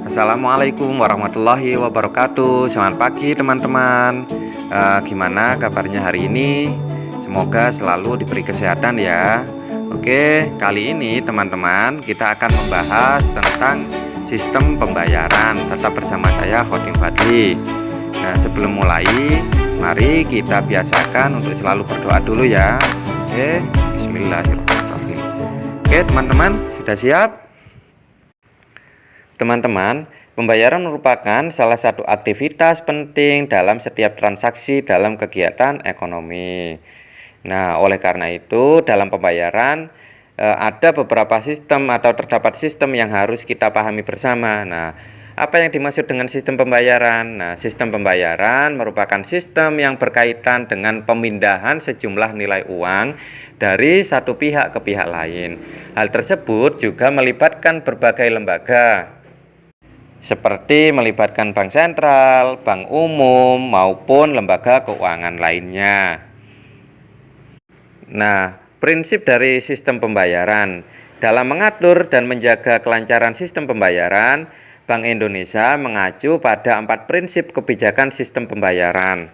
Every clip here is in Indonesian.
Assalamualaikum warahmatullahi wabarakatuh. Selamat pagi teman-teman. Gimana kabarnya hari ini? Semoga selalu diberi kesehatan ya. Oke, kali ini teman-teman kita akan membahas tentang sistem pembayaran. Tetap bersama saya Khodim Fadli. Nah, sebelum mulai, mari kita biasakan untuk selalu berdoa dulu ya. Oke, bismillahirrahmanirrahim. Oke teman-teman, sudah siap? Teman-teman, pembayaran merupakan salah satu aktivitas penting dalam setiap transaksi dalam kegiatan ekonomi. Nah, oleh karena itu, dalam pembayaran ada beberapa sistem atau terdapat sistem yang harus kita pahami bersama. Nah, apa yang dimaksud dengan sistem pembayaran? Nah, sistem pembayaran merupakan sistem yang berkaitan dengan pemindahan sejumlah nilai uang dari satu pihak ke pihak lain. Hal tersebut juga melibatkan berbagai lembaga, seperti melibatkan bank sentral, bank umum, maupun lembaga keuangan lainnya. Nah, prinsip dari sistem pembayaran. Dalam mengatur dan menjaga kelancaran sistem pembayaran, Bank Indonesia mengacu pada 4 prinsip kebijakan sistem pembayaran.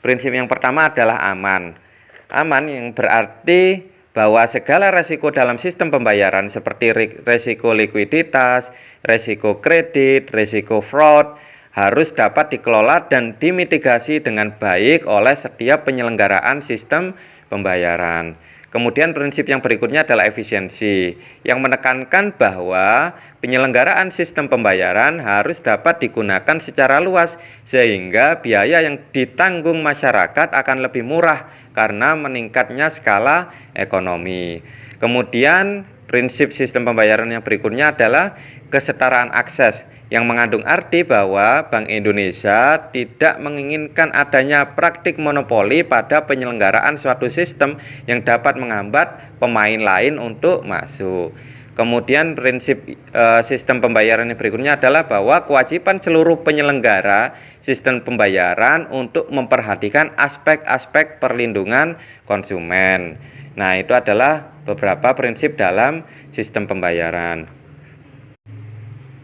Prinsip yang pertama adalah aman. Aman yang berarti bahwa segala resiko dalam sistem pembayaran seperti resiko likuiditas, resiko kredit, resiko fraud harus dapat dikelola dan dimitigasi dengan baik oleh setiap penyelenggaraan sistem pembayaran. Kemudian prinsip yang berikutnya adalah efisiensi, yang menekankan bahwa penyelenggaraan sistem pembayaran harus dapat digunakan secara luas sehingga biaya yang ditanggung masyarakat akan lebih murah karena meningkatnya skala ekonomi. Kemudian prinsip sistem pembayaran yang berikutnya adalah kesetaraan akses, yang mengandung arti bahwa Bank Indonesia tidak menginginkan adanya praktik monopoli pada penyelenggaraan suatu sistem yang dapat menghambat pemain lain untuk masuk. Kemudian prinsip sistem pembayaran yang berikutnya adalah bahwa kewajiban seluruh penyelenggara sistem pembayaran untuk memperhatikan aspek-aspek perlindungan konsumen. Nah, itu adalah beberapa prinsip dalam sistem pembayaran.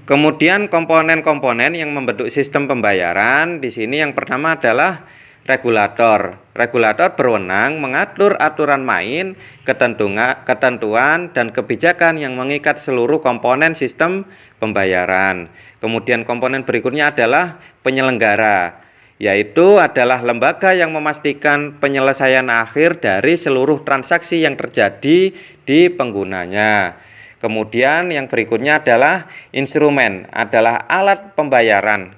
Kemudian komponen-komponen yang membentuk sistem pembayaran di sini yang pertama adalah regulator. Regulator berwenang mengatur aturan main, ketentuan dan kebijakan yang mengikat seluruh komponen sistem pembayaran. Kemudian komponen berikutnya adalah penyelenggara, yaitu adalah lembaga yang memastikan penyelesaian akhir dari seluruh transaksi yang terjadi di penggunanya. Kemudian yang berikutnya adalah instrumen, adalah alat pembayaran,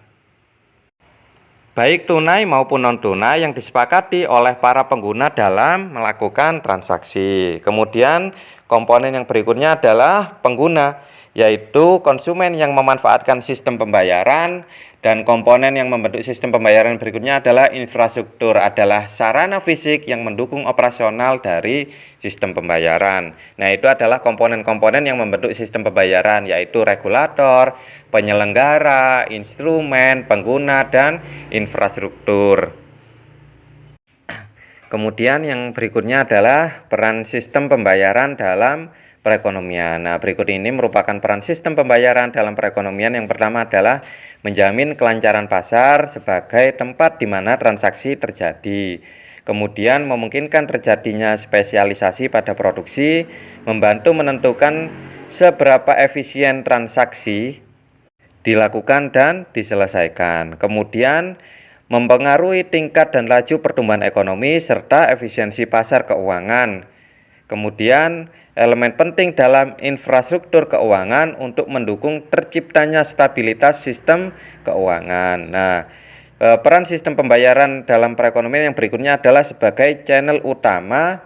baik tunai maupun non-tunai yang disepakati oleh para pengguna dalam melakukan transaksi. Kemudian komponen yang berikutnya adalah pengguna, yaitu konsumen yang memanfaatkan sistem pembayaran. Dan komponen yang membentuk sistem pembayaran berikutnya adalah infrastruktur, adalah sarana fisik yang mendukung operasional dari sistem pembayaran. Nah, itu adalah komponen-komponen yang membentuk sistem pembayaran, yaitu regulator, penyelenggara, instrumen, pengguna, dan infrastruktur. Kemudian yang berikutnya adalah peran sistem pembayaran dalam perekonomian. Nah, berikut ini merupakan peran sistem pembayaran dalam perekonomian. Yang pertama adalah menjamin kelancaran pasar sebagai tempat di mana transaksi terjadi. Kemudian memungkinkan terjadinya spesialisasi pada produksi, membantu menentukan seberapa efisien transaksi dilakukan dan diselesaikan. Kemudian mempengaruhi tingkat dan laju pertumbuhan ekonomi serta efisiensi pasar keuangan. Kemudian elemen penting dalam infrastruktur keuangan untuk mendukung terciptanya stabilitas sistem keuangan. Nah, peran sistem pembayaran dalam perekonomian yang berikutnya adalah sebagai channel utama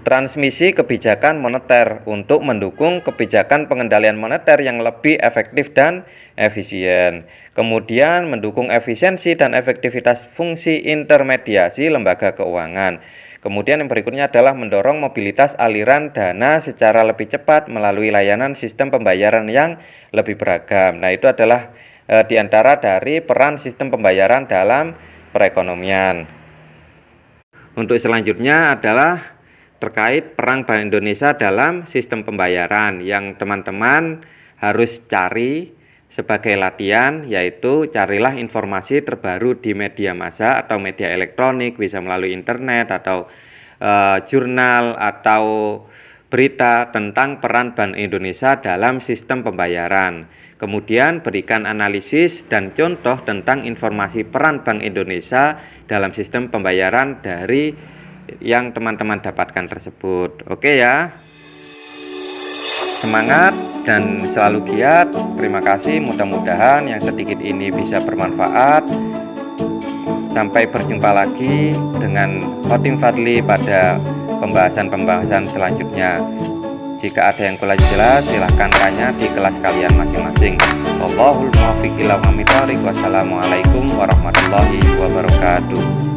transmisi kebijakan moneter untuk mendukung kebijakan pengendalian moneter yang lebih efektif dan efisien. Kemudian mendukung efisiensi dan efektivitas fungsi intermediasi lembaga keuangan. Kemudian yang berikutnya adalah mendorong mobilitas aliran dana secara lebih cepat melalui layanan sistem pembayaran yang lebih beragam. Nah, itu adalah di antara dari peran sistem pembayaran dalam perekonomian. Untuk selanjutnya adalah terkait peran Bank Indonesia dalam sistem pembayaran yang teman-teman harus cari sebagai latihan, yaitu carilah informasi terbaru di media massa atau media elektronik, bisa melalui internet atau jurnal atau berita tentang peran Bank Indonesia dalam sistem pembayaran. Kemudian berikan analisis dan contoh tentang informasi peran Bank Indonesia dalam sistem pembayaran dari yang teman-teman dapatkan tersebut. Oke ya. Semangat dan selalu giat. Terima kasih, mudah-mudahan yang sedikit ini bisa bermanfaat. Sampai berjumpa lagi dengan Khotim Fadli pada pembahasan-pembahasan selanjutnya. Jika ada yang kurang jelas, silahkan tanya di kelas kalian masing-masing. Wallahul muwaffiq ila aqwamit thoriq. Wassalamualaikum warahmatullahi wabarakatuh.